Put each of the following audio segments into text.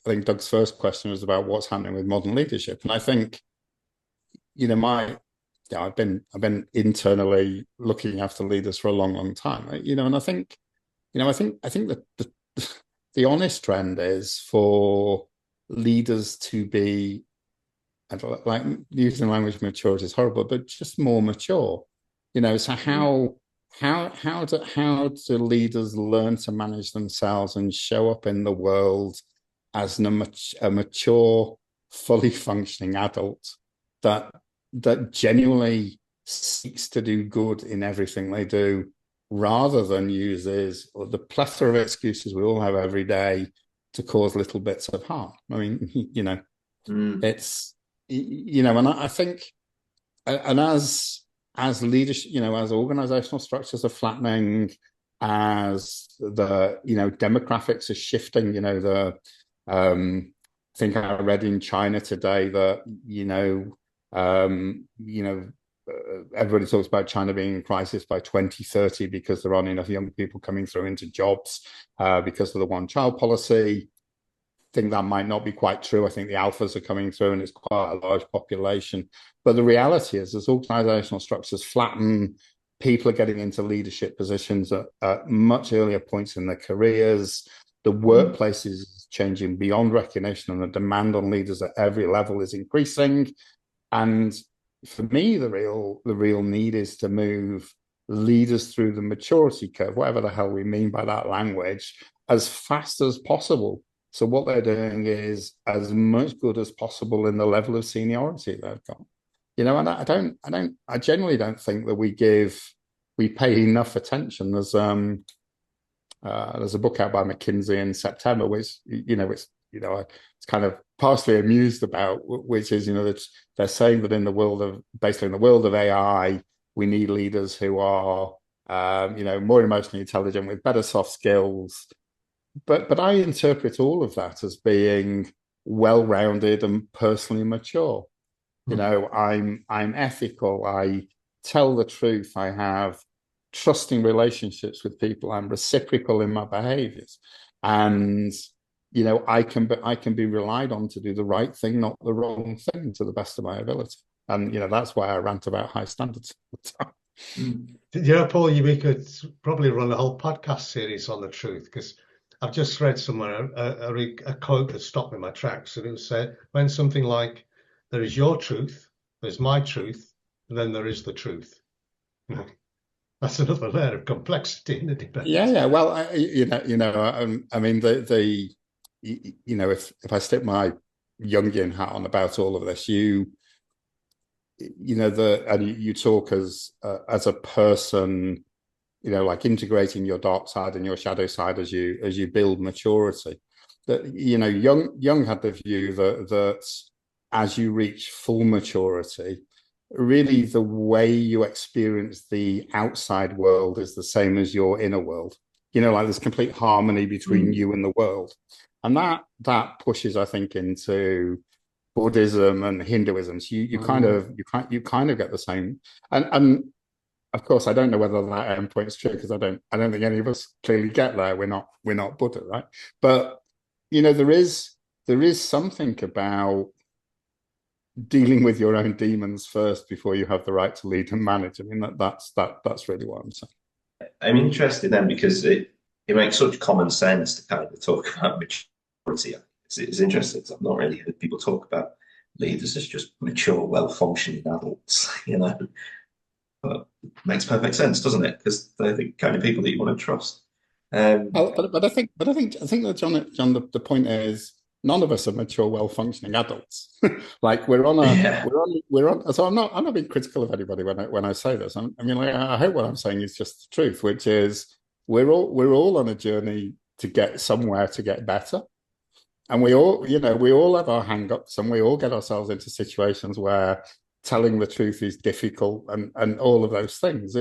think Doug's first question was about what's happening with modern leadership, and I think my I've been internally looking after leaders for a long, long time, and I think I think that the honest trend is for leaders to be, I don't like using language maturity is horrible, but just more mature. So how do leaders learn to manage themselves and show up in the world as a mature, fully functioning adult that genuinely seeks to do good in everything they do, rather than uses the plethora of excuses we all have every day to cause little bits of harm. I mean, Mm. it's and I think, and as leadership, as organizational structures are flattening, as the demographics are shifting, I think I read in China today that everybody talks about China being in crisis by 2030 because there aren't enough young people coming through into jobs because of the one-child policy. I think that might not be quite true. I think the alphas are coming through and it's quite a large population. But the reality is, as organizational structures flatten, people are getting into leadership positions at much earlier points in their careers. The workplace is changing beyond recognition, and the demand on leaders at every level is increasing. And for me, the real need is to move leaders through the maturity curve, whatever the hell we mean by that language, as fast as possible. So what they're doing is as much good as possible in the level of seniority they've got. And I genuinely don't think that we pay enough attention. There's a book out by McKinsey in September, which it's kind of partially amused about, which is that they're saying that in the world of AI, we need leaders who are more emotionally intelligent with better soft skills. But I interpret all of that as being well-rounded and personally mature. I'm ethical. I tell the truth. I have trusting relationships with people. I'm reciprocal in my behaviors, and I can be relied on to do the right thing, not the wrong thing, to the best of my ability. And that's why I rant about high standards. Paul, we could probably run a whole podcast series on the truth, because I've just read somewhere a quote that stopped me in my tracks, and it was said when something like, "There is your truth, there's my truth, and then there is the truth." That's another layer of complexity in the debate. Yeah. Well, I mean, if I stick my Jungian hat on about all of this, and you talk as a person, like integrating your dark side and your shadow side as you build maturity. That Jung had the view that as you reach full maturity, really the way you experience the outside world is the same as your inner world. Like there's complete harmony between you and the world, and that pushes, I think, into Buddhism and Hinduism. So you kind of get the same. And of course, I don't know whether that endpoint is true, because I don't think any of us clearly get there. We're not Buddha, right? But there is something about dealing with your own demons first before you have the right to lead and manage. I mean, that's really what I'm saying. I'm interested then, because it makes such common sense to kind of talk about maturity. It's interesting, because I've not really heard people talk about leaders as just mature, well-functioning adults, But it makes perfect sense, doesn't it? Because they're the kind of people that you want to trust. But I think that John, the point is, none of us are mature, well-functioning adults. Like we're on. So I'm not being critical of anybody when I say this. I hope what I'm saying is just the truth, which is we're all on a journey to get somewhere, to get better, and we all have our hang-ups, and we all get ourselves into situations where telling the truth is difficult, and all of those things.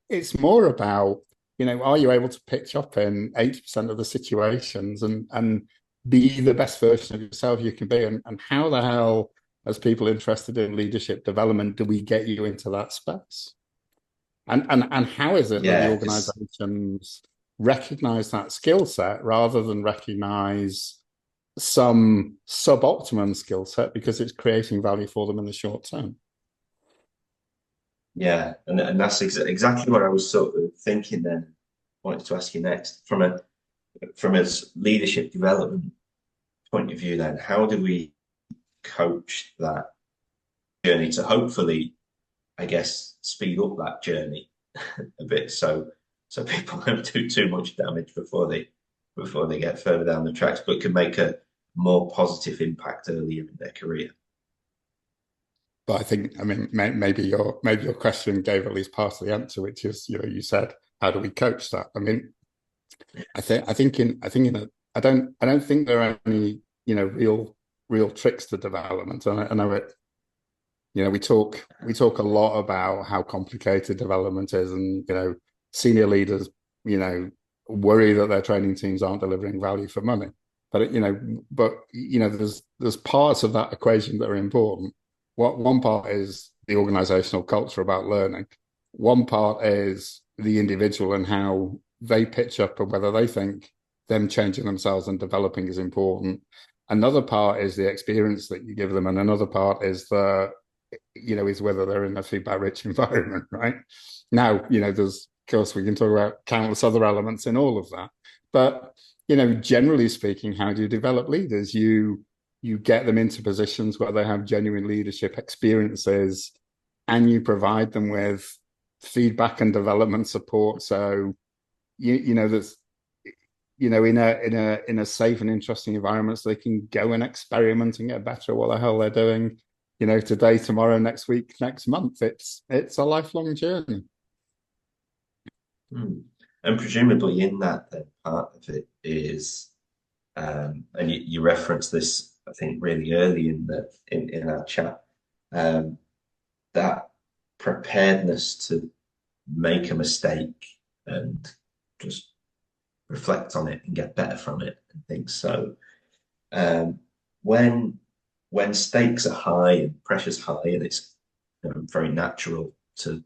It's more about are you able to pitch up in 80% of the situations and be the best version of yourself you can be, and how the hell, as people interested in leadership development, do we get you into that space? And how is it that the organizations recognize that skill set rather than recognize some suboptimum skill set because it's creating value for them in the short term. Yeah, and that's exactly what I was sort of thinking then. Wanted to ask you next from a leadership development point of view. Then, how do we coach that journey to hopefully, I guess, speed up that journey a bit, so people don't do too much damage before they get further down the tracks, but can make a more positive impact earlier in their career. But I think, I mean, maybe your question gave at least part of the answer, which is, you said, how do we coach that? I mean, I don't think there are any, real tricks to development. And I know it, we talk a lot about how complicated development is, and senior leaders, worry that their training teams aren't delivering value for money. But there's parts of that equation that are important. One part is the organizational culture about learning. One part is the individual and how they pitch up and whether they think them changing themselves and developing is important. Another part is the experience that you give them, and another part is is whether they're in a feedback-rich environment, right? Now, there's, of course, we can talk about countless other elements in all of that. But, generally speaking, how do you develop leaders? You get them into positions where they have genuine leadership experiences, and you provide them with feedback and development support. So, there's, in a safe and interesting environment, so they can go and experiment and get better at what the hell they're doing. Today, tomorrow, next week, next month. It's a lifelong journey. And presumably in that, then part of it is, and you referenced this, I think, really early in our chat, that preparedness to make a mistake and just reflect on it and get better from it and things. So when stakes are high and pressure's high, and it's very natural to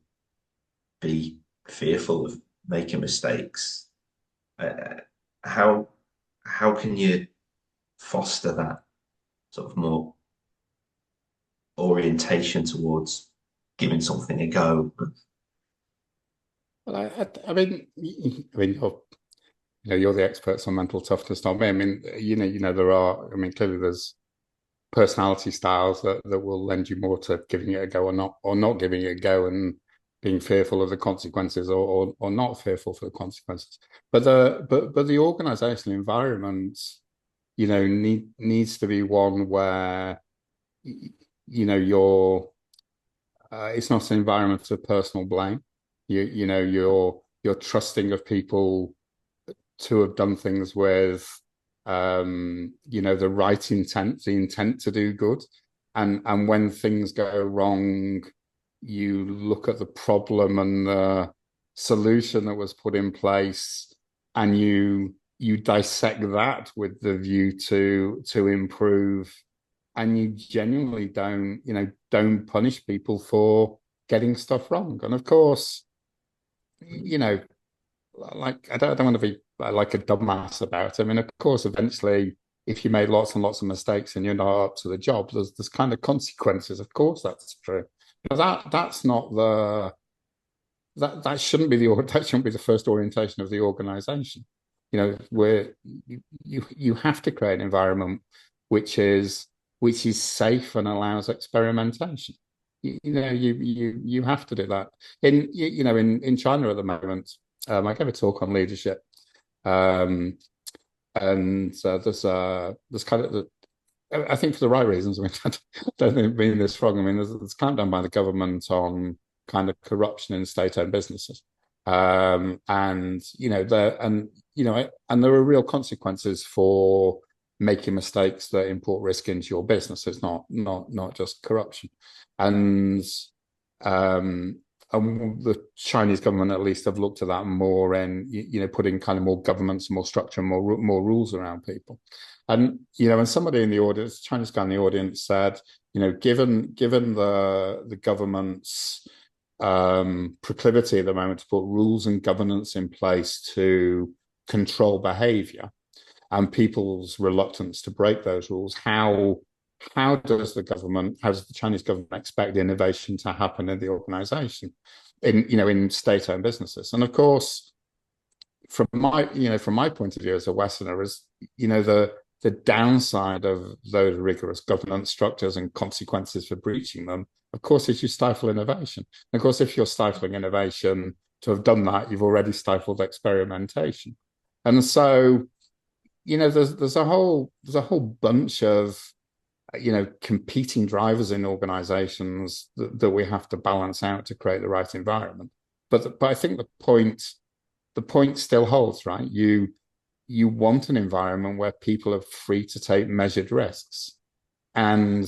be fearful of making mistakes, how can you foster that sort of more orientation towards giving something a go? Well, I mean, you're the experts on mental toughness, not me. I mean, there are. I mean, clearly there's personality styles that will lend you more to giving it a go or not giving it a go, and being fearful of the consequences or not fearful for the consequences. But the organizational environment, needs to be one where you're it's not an environment of personal blame. You're trusting of people to have done things with the right intent, the intent to do good. And when things go wrong, you look at the problem and the solution that was put in place, and you dissect that with the view to improve. And you genuinely don't punish people for getting stuff wrong. And of course, like I don't want to be like a dumbass about it. I mean, of course, eventually, if you made lots and lots of mistakes and you're not up to the job, there's kind of consequences. Of course, that's true. But that's not that shouldn't be the first orientation of the organization. Where you have to create an environment which is safe and allows experimentation. You have to do that. In China at the moment, I gave a talk on leadership, and there's kind of I think for the right reasons. I mean, I don't mean this wrong. I mean, there's clampdown by the government on kind of corruption in state-owned businesses, and there are real consequences for making mistakes that import risk into your business. It's not just corruption, and the Chinese government at least have looked at that more, and putting kind of more governance, more structure, more rules around people. And and somebody in the audience, Chinese guy in the audience, said, given the government's proclivity at the moment to put rules and governance in place to control behavior, and people's reluctance to break those rules, how does the Chinese government expect the innovation to happen in the organization, in state-owned businesses? And of course, from my point of view as a Westerner, is the downside of those rigorous governance structures and consequences for breaching them, of course, is you stifle innovation. And of course, if you're stifling innovation, to have done that, you've already stifled experimentation. And so, there's a whole bunch of competing drivers in organizations that we have to balance out to create the right environment. But I think the point still holds, right? You want an environment where people are free to take measured risks, and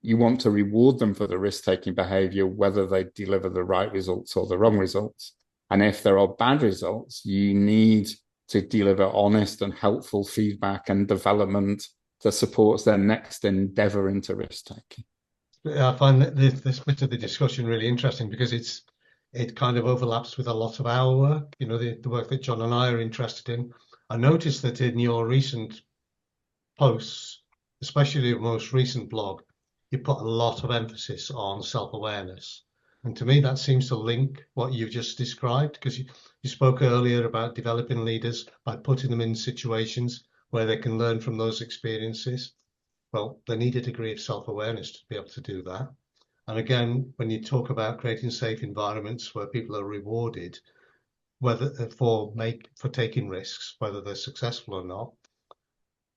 you want to reward them for the risk-taking behavior, whether they deliver the right results or the wrong results. And if there are bad results, you need to deliver honest and helpful feedback and development that supports their next endeavor into risk-taking. I find that this bit of the discussion really interesting, because it kind of overlaps with a lot of our work, the work that John and I are interested in. I noticed that in your recent posts, especially your most recent blog, you put a lot of emphasis on self-awareness. And to me, that seems to link what you've just described, because you spoke earlier about developing leaders by putting them in situations where they can learn from those experiences. Well, they need a degree of self-awareness to be able to do that. And again, when you talk about creating safe environments where people are rewarded, whether for taking risks, whether they're successful or not,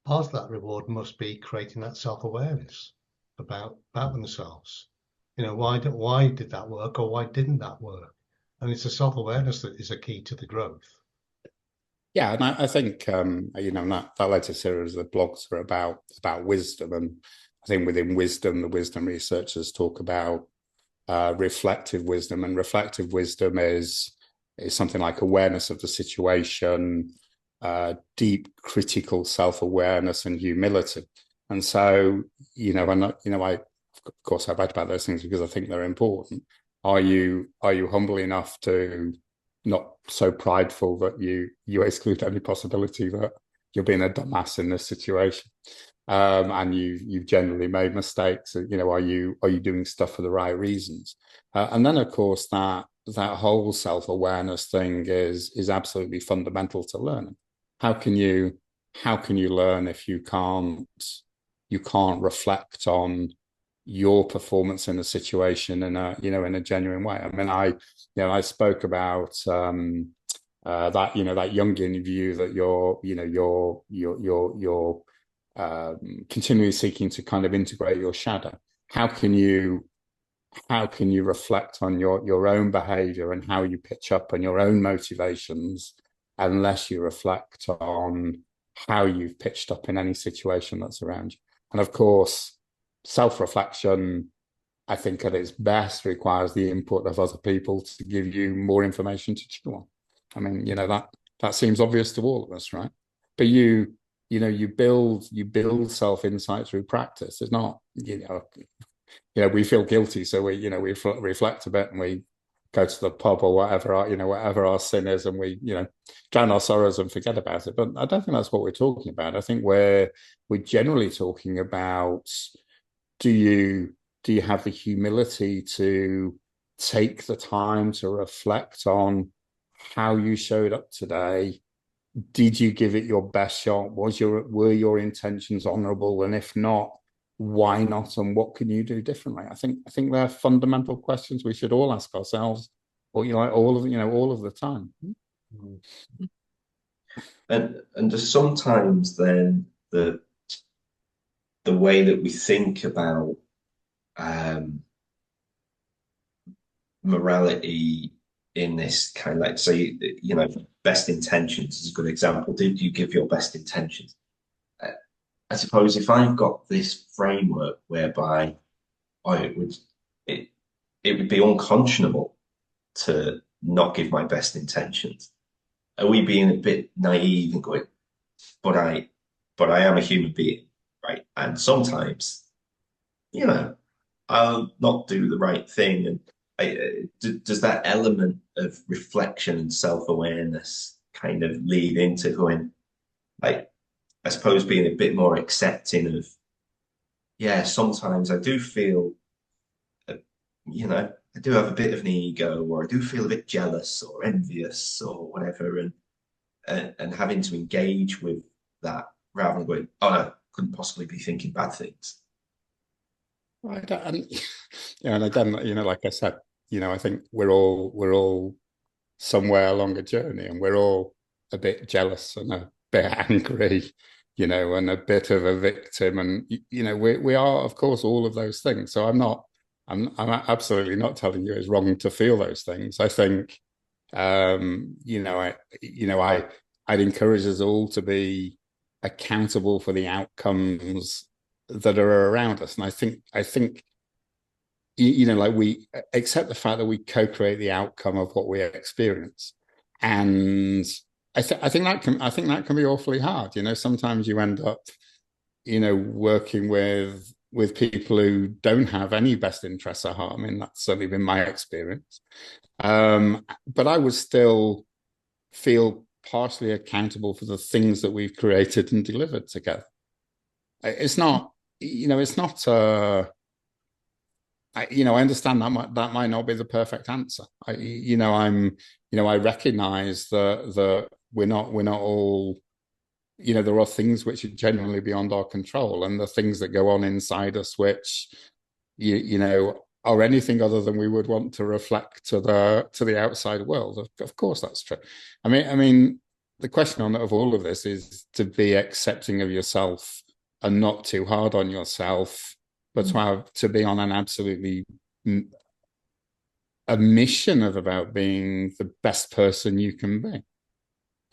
part of that reward must be creating that self-awareness about themselves. Why did that work, or why didn't that work? And it's a self-awareness that is a key to the growth. Yeah, and I think that latest series of blogs are about wisdom, and I think within wisdom, the wisdom researchers talk about reflective wisdom, and reflective wisdom is something like awareness of the situation, deep critical self-awareness, and humility. And so, I of course I write about those things because I think they're important. Are you humble enough to not so prideful that you exclude any possibility that you're being a dumbass in this situation, and you've generally made mistakes? Are you doing stuff for the right reasons? And then of course that whole self-awareness thing is absolutely fundamental to learning. How can you learn if you can't reflect on your performance in a situation in a genuine way? I mean, I spoke about that Jungian view that you're continually seeking to kind of integrate your shadow. How can you reflect on your own behavior and how you pitch up and your own motivations, unless you reflect on how you've pitched up in any situation that's around you? And of course, self-reflection, I think at its best, requires the input of other people to give you more information to chew on. I mean, that seems obvious to all of us, right? But you build self-insight through practice. It's not, we feel guilty, so we reflect a bit and we go to the pub or whatever our sin is, and we drown our sorrows and forget about it. But I don't think that's what we're talking about. I think we're generally talking about, do you have the humility to take the time to reflect on how you showed up today? Did you give it your best shot? Were your intentions honorable? And if not, why not? And what can you do differently? I think they're fundamental questions we should all ask ourselves, or all of the time. And just sometimes then the way that we think about morality in this kind of, like, say, best intentions is a good example. Did you give your best intentions? I suppose if I've got this framework whereby it would be unconscionable to not give my best intentions, are we being a bit naive and going, but I am a human being, right? And sometimes, I'll not do the right thing. And does that element of reflection and self-awareness kind of lead into going, I suppose being a bit more accepting of, yeah, sometimes I do feel, uh, I do have a bit of an ego, or I do feel a bit jealous or envious or whatever, and having to engage with that rather than going, oh no, couldn't possibly be thinking bad things. Right. And again, like I said, I think we're all somewhere along a journey, and we're all a bit jealous and a bit angry, and a bit of a victim, and we are, of course, all of those things. So I'm absolutely not telling you it's wrong to feel those things. I think, I'd encourage us all to be accountable for the outcomes that are around us, and I think like we accept the fact that we co-create the outcome of what we experience, and I think that can be awfully hard. Sometimes you end up working with people who don't have any best interests at heart. I mean, that's certainly been my experience. But I would still feel partially accountable for the things that we've created and delivered together. It's not, it's not I understand that might not be the perfect answer. I recognize that we're not all, there are things which are genuinely beyond our control, and the things that go on inside us, which are anything other than we would want to reflect to the outside world. Of course, that's true. I mean, the question of all of this is to be accepting of yourself and not too hard on yourself, but to be on an absolutely a mission of about being the best person you can be.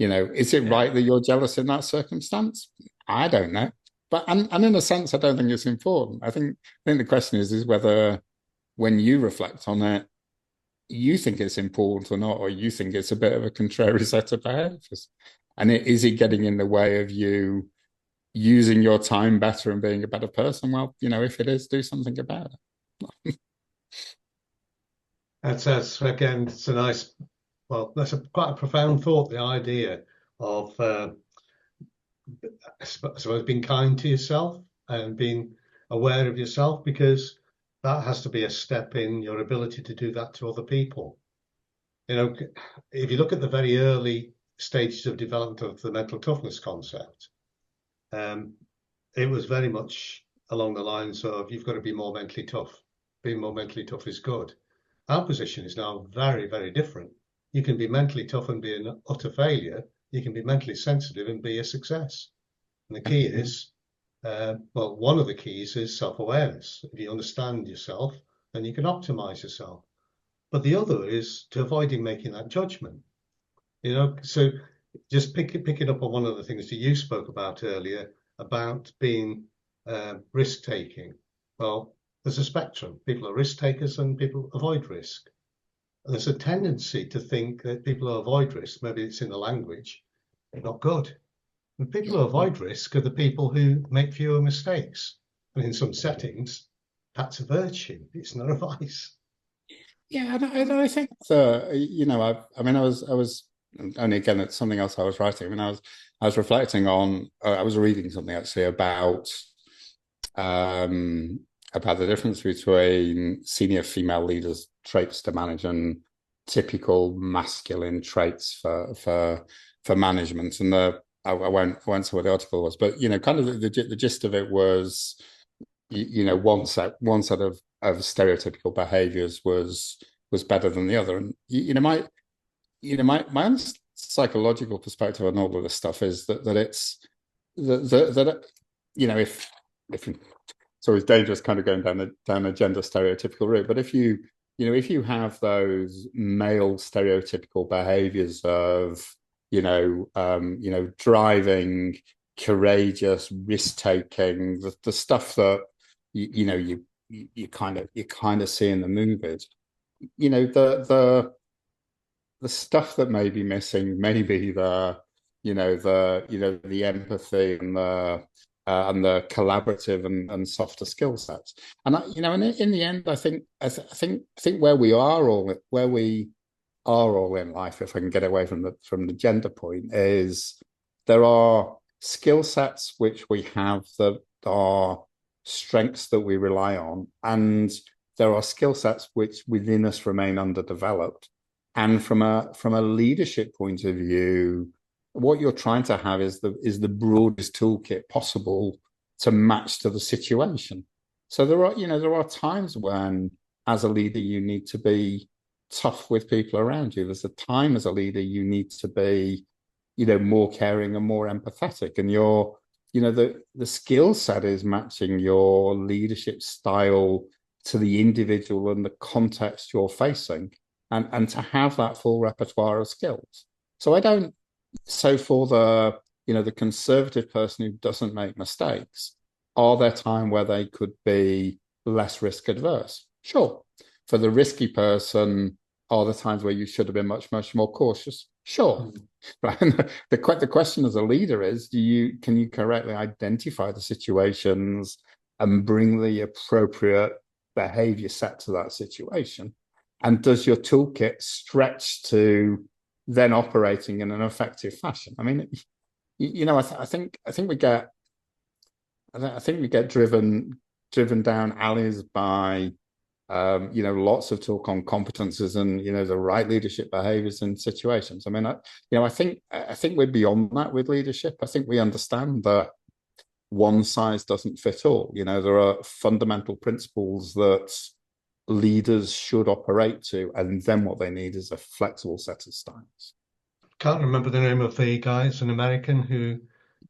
Is it right that you're jealous in that circumstance? I don't know. But and in a sense, I don't think it's important. I think the question is whether when you reflect on it, you think it's important or not, or you think it's a bit of a contrary set of behaviors. And is it getting in the way of you using your time better and being a better person? Well, if it is, do something about it. That's again, it's a nice, well, that's quite a profound thought, the idea of, I suppose, being kind to yourself and being aware of yourself, because that has to be a step in your ability to do that to other people. If you look at the very early stages of development of the mental toughness concept, it was very much along the lines of you've got to be more mentally tough. Being more mentally tough is good. Our position is now very, very different. You can be mentally tough and be an utter failure. You can be mentally sensitive and be a success. And the key is, one of the keys is self-awareness. If you understand yourself, then you can optimize yourself. But the other is to avoiding making that judgment. So just pick it up on one of the things that you spoke about earlier about being risk-taking. Well, there's a spectrum. People are risk takers and people avoid risk. And there's a tendency to think that people who avoid risk, maybe it's in the language, they're not good. And people who avoid risk are the people who make fewer mistakes. And in some settings, that's a virtue. It's not a vice. Yeah, and I think I was only, again, it's something else I was writing. I mean, I was reflecting on. I was reading something actually about the difference between senior female leaders' traits to manage and typical masculine traits for management. And I won't say what the article was, but kind of the gist of it was, one set of stereotypical behaviors was better than the other. And my own psychological perspective on all of this stuff is that it's that if it's always dangerous kind of going down a gender stereotypical route, but if you have those male stereotypical behaviors of driving, courageous, risk taking, the stuff that you kind of see in the movies, the stuff that may be missing, maybe the empathy and the collaborative and softer skill sets. And in the end, I think where we are all in life, if I can get away from the gender point, is there are skill sets which we have that are strengths that we rely on, and there are skill sets which within us remain underdeveloped. And from a leadership point of view, what you're trying to have is the broadest toolkit possible to match to the situation. So there are times when, as a leader, you need to be tough with people around you. There's a time as a leader you need to be, more caring and more empathetic. And the skill set is matching your leadership style to the individual and the context you're facing, and to have that full repertoire of skills. So for the conservative person who doesn't make mistakes, are there times where they could be less risk adverse? Sure. For the risky person, are there times where you should have been much, much more cautious? Sure. Right. The question as a leader is, can you correctly identify the situations and bring the appropriate behavior set to that situation? And does your toolkit stretch to then operating in an effective fashion? I mean, I think we get driven down alleys by lots of talk on competences and the right leadership behaviors in situations. I mean, I think we're beyond that with leadership. I think we understand that one size doesn't fit all. There are fundamental principles that leaders should operate to, and then what they need is a flexible set of styles. Can't remember the name of the guy. It's an American who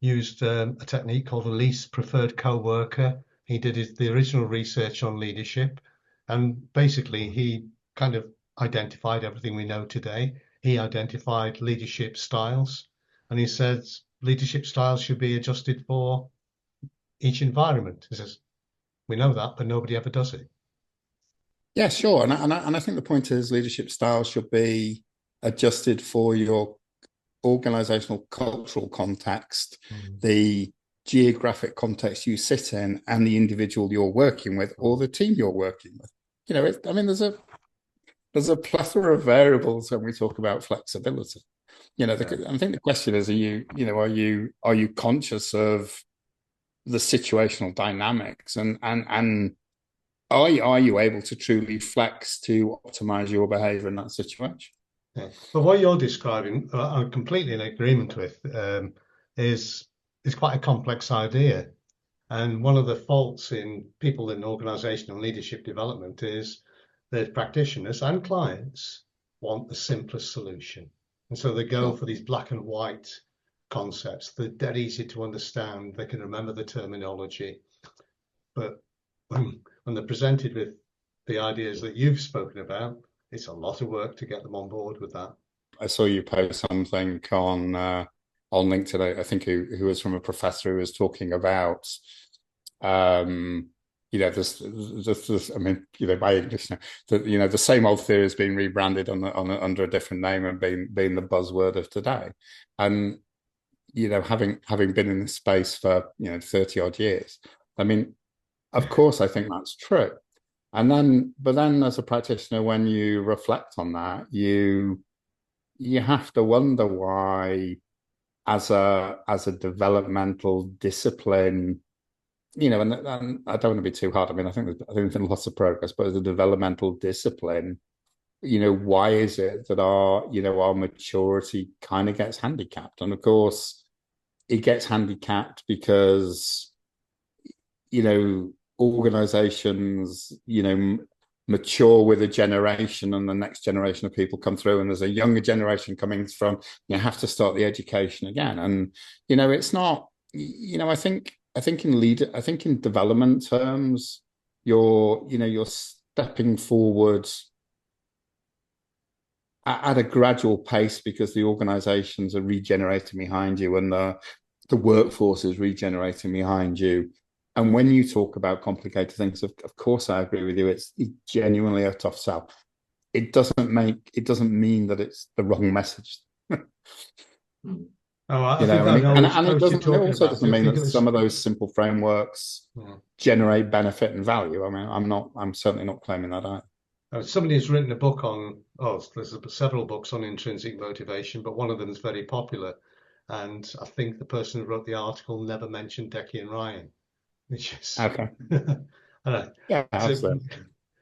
used a technique called the least preferred co-worker. He did the original research on leadership, and basically he kind of identified everything we know today. He identified leadership styles, and he says leadership styles should be adjusted for each environment. He says, we know that, but nobody ever does it. Yeah, sure. And I think the point is leadership styles should be adjusted for your organizational cultural context, the geographic context you sit in, and the individual you're working with or the team you're working with. There's a plethora of variables when we talk about flexibility. I think the question is, are you conscious of the situational dynamics and are you able to truly flex to optimize your behavior in that situation? Yeah. But what you're describing, I'm completely in agreement with, is quite a complex idea. And one of the faults in people in organizational leadership development is that practitioners and clients want the simplest solution. And so they go for these black and white concepts. They're dead easy to understand. They can remember the terminology. But when they're presented with the ideas that you've spoken about, it's a lot of work to get them on board with that. I saw you post something on LinkedIn, I think, who was from a professor who was talking about, this. I mean, by English now, the same old theory has been rebranded under a different name and being the buzzword of today. And having been in this space for 30 odd years, I mean, of course, I think that's true. But then as a practitioner, when you reflect on that, you have to wonder why, as a developmental discipline, and I don't want to be too hard. I mean, I think there's been lots of progress, but as a developmental discipline, why is it that our maturity kind of gets handicapped? And of course, it gets handicapped because organizations mature with a generation, and the next generation of people come through, and there's a younger generation coming from, you have to start the education again. And it's not, I think in development terms, you're stepping forward at a gradual pace because the organizations are regenerating behind you and the workforce is regenerating behind you. And when you talk about complicated things, of course, I agree with you. It's genuinely a tough sell. It doesn't mean that it's the wrong message. I think it also doesn't mean that some of those simple frameworks generate benefit and value. I mean, I'm certainly not claiming that either. Somebody has written a book there's several books on intrinsic motivation, but one of them is very popular. And I think the person who wrote the article never mentioned Decky and Ryan, which is Okay. all right. Yeah, So, absolutely.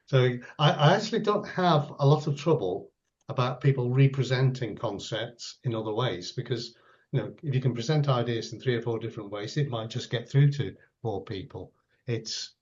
so I actually don't have a lot of trouble about people representing concepts in other ways, because if you can present ideas in 3 or 4 different ways, it might just get through to more people. It's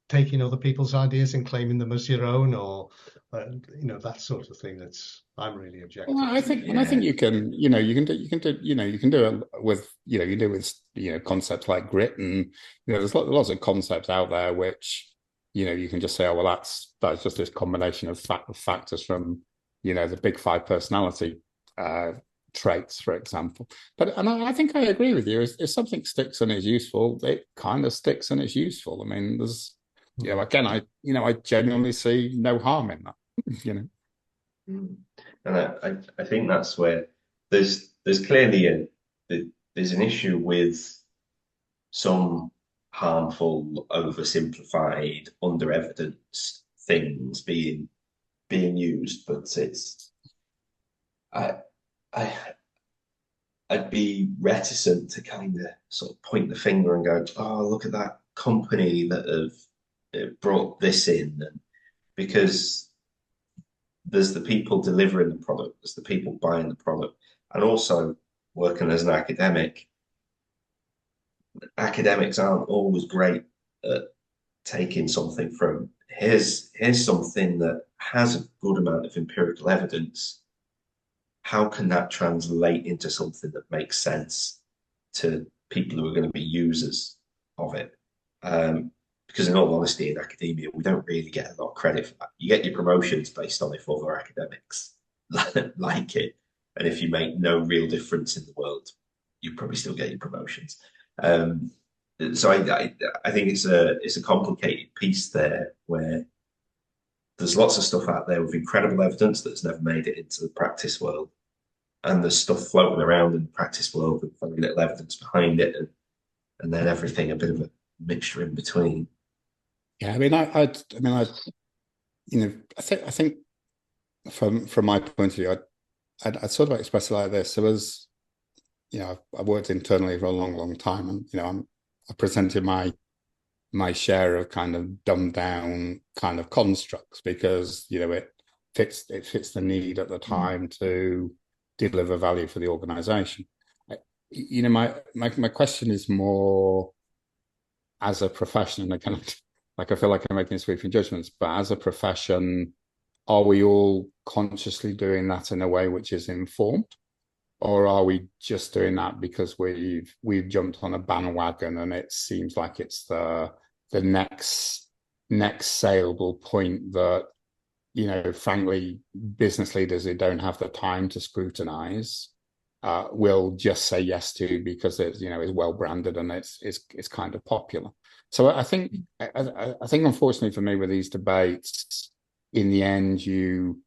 taking other people's ideas and claiming them as your own, or that sort of thing. That's I'm really objective. Well, I think you can, you can do it with, you can do it with, concepts like grit, and there's lots of concepts out there which, you can just say, oh well, that's just this combination of factors from, the big 5 personality traits, for example. And I think I agree with you. If something sticks and is useful, it kind of sticks and it's useful. I mean, there's, again, I genuinely see no harm in that, And I think that's where there's clearly there's an issue with some harmful, oversimplified, under evidenced things being used, but I I'd be reticent to kind of sort of point the finger and go, oh, look at that company that have brought this in, and because there's the people delivering the product, there's the people buying the product, and also working as an academic. Academics aren't always great at taking something from here's something that has a good amount of empirical evidence. How can that translate into something that makes sense to people who are going to be users of it? Because in all honesty, in academia, we don't really get a lot of credit for that. You get your promotions based on if other academics like it. And if you make no real difference in the world, you probably still get your promotions. So I think it's a complicated piece there, where there's lots of stuff out there with incredible evidence that's never made it into the practice world, and there's stuff floating around in the practice world with very little evidence behind it, and then everything a bit of a mixture in between. Yeah, I mean, I think from my point of view, I'd sort of express it like this. There was, I've worked internally for a long, long time, and I presented my share of kind of dumbed down kind of constructs because it fits the need at the time to deliver value for the organization. My question is more as a profession, and I kind of like I feel like I'm making sweeping judgments, but as a profession, are we all consciously doing that in a way which is informed? Or are we just doing that because we've jumped on a bandwagon and it seems like it's the next saleable point that, frankly, business leaders who don't have the time to scrutinize will just say yes to because it's well branded and it's kind of popular. So I think unfortunately for me with these debates, in the end you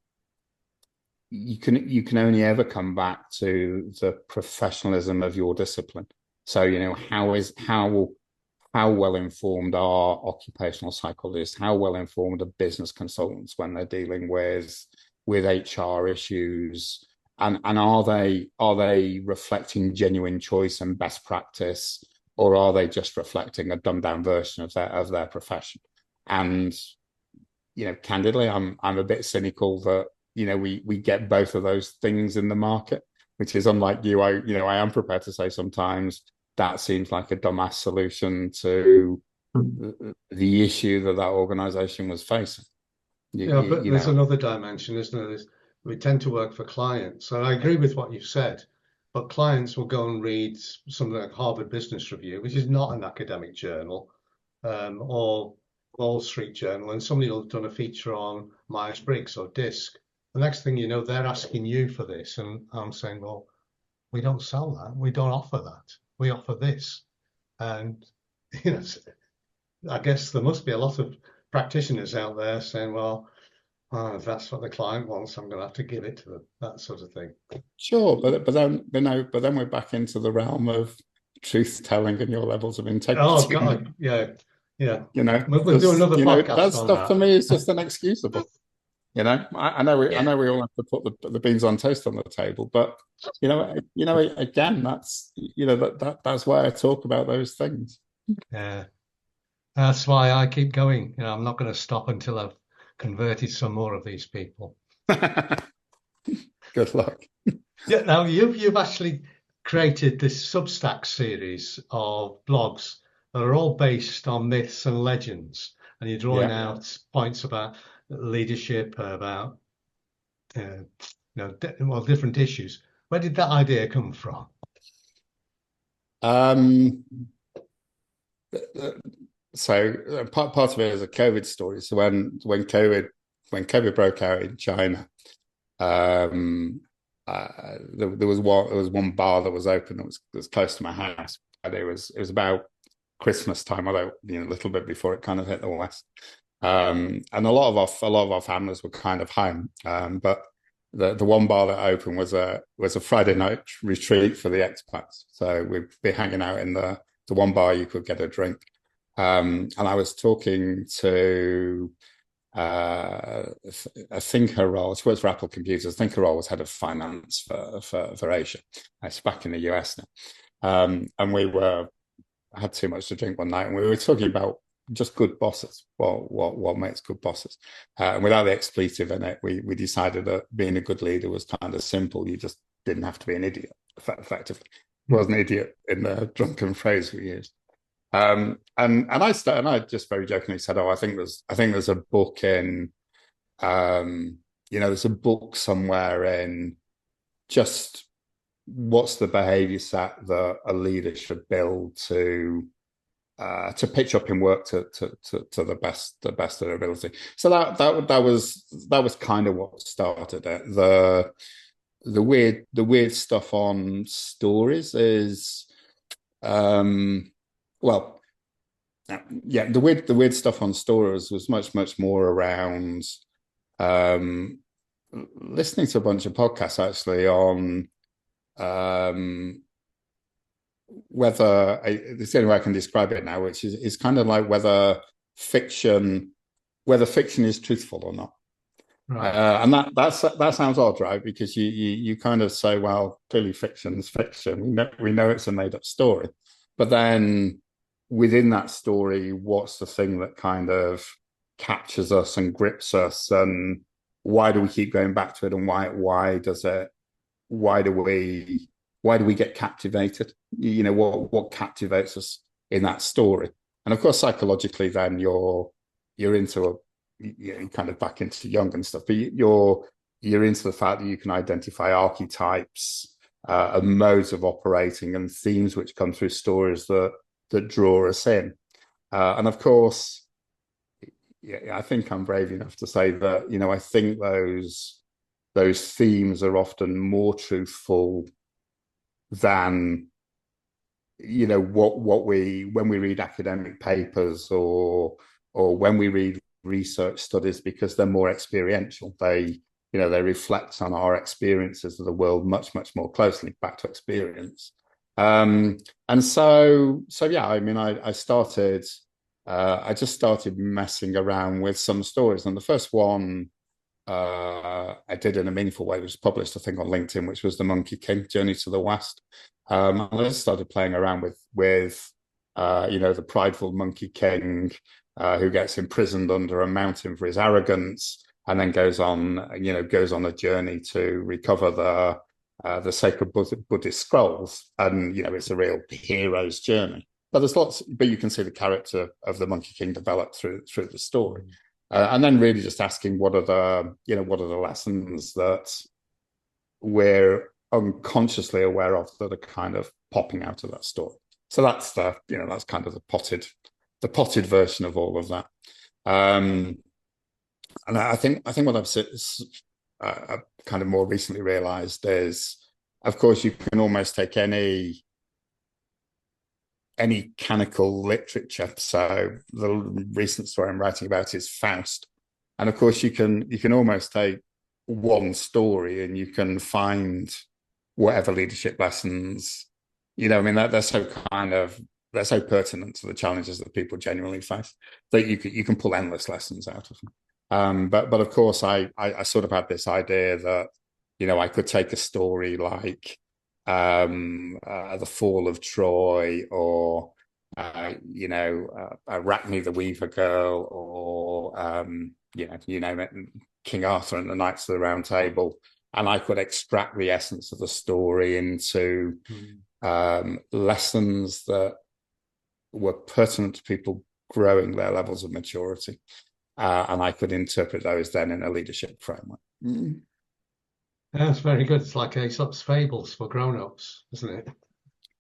can only ever come back to the professionalism of your discipline. So, how well informed are occupational psychologists? How well informed are business consultants when they're dealing with HR issues? And are they reflecting genuine choice and best practice, or are they just reflecting a dumbed down version of their profession? And candidly, I'm a bit cynical that we get both of those things in the market, which is unlike you. I am prepared to say sometimes that seems like a dumbass solution to the issue that organization was facing. But there's another dimension, isn't there? We tend to work for clients. And I agree with what you've said, but clients will go and read something like Harvard Business Review, which is not an academic journal, or Wall Street Journal, and somebody will have done a feature on Myers-Briggs or DISC. The next thing you know, they're asking you for this. And I'm saying, well, we don't sell that. We don't offer that. We offer this. And, I guess there must be a lot of practitioners out there saying, well, if that's what the client wants, I'm going to have to give it to them, that sort of thing. Sure, but then we're back into the realm of truth telling and your levels of integrity. Oh God, yeah. We'll do another podcast that on stuff that. to me is just inexcusable. I know we all have to put the beans on toast on the table, but again, that's why I talk about those things. Yeah, that's why I keep going. I'm not going to stop until I've converted some more of these people. Good luck. Yeah, now you've actually created this Substack series of blogs that are all based on myths and legends, and you're drawing out points about leadership, about different issues. Where did that idea come from? So part of it is a COVID story. So when COVID broke out in China, there was one bar that was open that was close to my house. And it was about Christmas time, although a little bit before it kind of hit the West. And a lot of our families were kind of home. But the one bar that opened was a Friday night retreat for the expats. So we'd be hanging out in the one bar you could get a drink. And I was talking to a thinker role. She works for Apple Computers. Thinker role was head of finance for Asia. It's back in the US now. And we had too much to drink one night, and we were talking about just good bosses. What makes good bosses? And without the expletive in it, we decided that being a good leader was kind of simple. You just didn't have to be an idiot. Effectively, was an idiot in the drunken phrase we used. And I just very jokingly said, "Oh, I think there's a book in, there's a book somewhere in just what's the behavior set that a leader should build to pitch up in work to the best of their ability." So that was kind of what started it. The weird stuff on stories is, the weird stuff on stories was much more around listening to a bunch of podcasts actually on whether it's the only way I can describe it now, which is kind of like whether fiction is truthful or not. Right. And that sounds odd, right? Because you kind of say, well, clearly fiction's fiction. We know it's a made up story, but then within that story, what's the thing that kind of captures us and grips us, and why do we keep going back to it, and why do we get captivated? What captivates us in that story? And of course, psychologically, then you're into kind of back into Jung and stuff, but you're into the fact that you can identify archetypes and modes of operating and themes which come through stories that draw us in. And of course, I think I'm brave enough to say that, I think those themes are often more truthful than, when we read academic papers or when we read research studies, because they're more experiential. They reflect on our experiences of the world much more closely, back to experience. And so yeah, I just started messing around with some stories, and the first one I did in a meaningful way was published, I think, on LinkedIn, which was the Monkey King Journey to the West. And I just started playing around with the prideful Monkey King who gets imprisoned under a mountain for his arrogance, and then goes on a journey to recover the sacred Buddhist scrolls. And it's a real hero's journey. But you can see the character of the Monkey King develop through the story. And then really just asking what are the lessons that we're unconsciously aware of that are kind of popping out of that story. So that's that's kind of the potted version of all of that. And I think what I've kind of more recently realized is, of course, you can almost take any canonical literature. So the recent story I'm writing about is Faust, and of course you can almost take one story and you can find whatever leadership lessons. They're so pertinent to the challenges that people genuinely face that you can pull endless lessons out of them. But of course, I sort of had this idea that, I could take a story like the fall of Troy, or Arachne the Weaver Girl, or you name it, King Arthur and the Knights of the Round Table, and I could extract the essence of the story into lessons that were pertinent to people growing their levels of maturity. And I could interpret those then in a leadership framework. That's very good. It's like Aesop's fables for grown-ups, isn't it?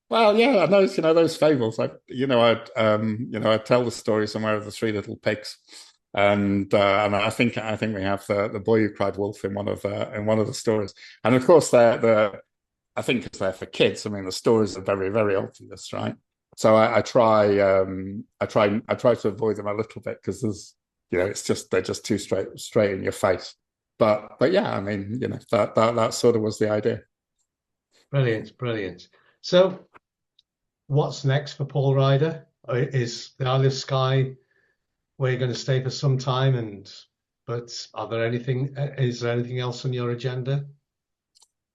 Well, yeah, and those fables. I'd tell the story somewhere of the Three Little Pigs, and I think we have the boy who cried wolf in one of the stories. And of course, I think it's there for kids. I mean, the stories are very, very obvious, right? So I try to avoid them a little bit, because there's, they're just too straight in your face. But yeah, I mean, that sort of was the idea. Brilliant. So, what's next for Paul Ryder? Is the Isle of Skye where you're going to stay for some time? But is there anything else on your agenda?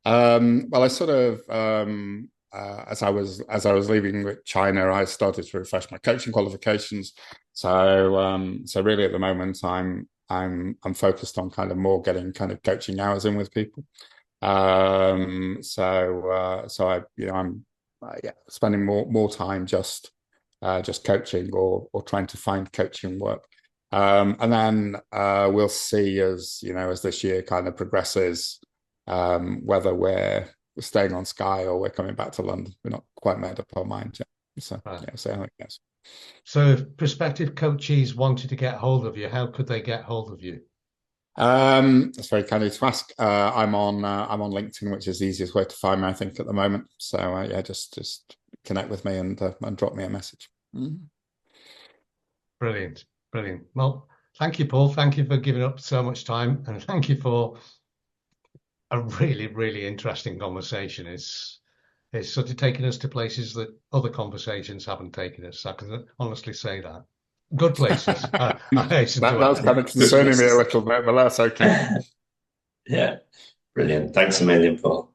Well, I sort of as I was leaving with China, I started to refresh my coaching qualifications. So really at the moment, I'm focused on kind of more getting kind of coaching hours in with people. I'm spending more time just coaching, or trying to find coaching work. And then we'll see as this year kind of progresses, whether we're staying on Skye or we're coming back to London. We're not quite made up our mind yet. So so how it goes. So if prospective coaches wanted to get hold of you, how could they get hold of you? That's very kind of to ask. I'm on LinkedIn, which is the easiest way to find me, I think, at the moment. So just connect with me and drop me a message. Brilliant. Well, thank you, Paul. Thank you for giving up so much time, and thank you for a really, really interesting conversation. It's sort of taken us to places that other conversations haven't taken us. I can honestly say that. Good places. That was kind of concerning me a little bit, but that's okay. Yeah, brilliant. Thanks a million, Paul.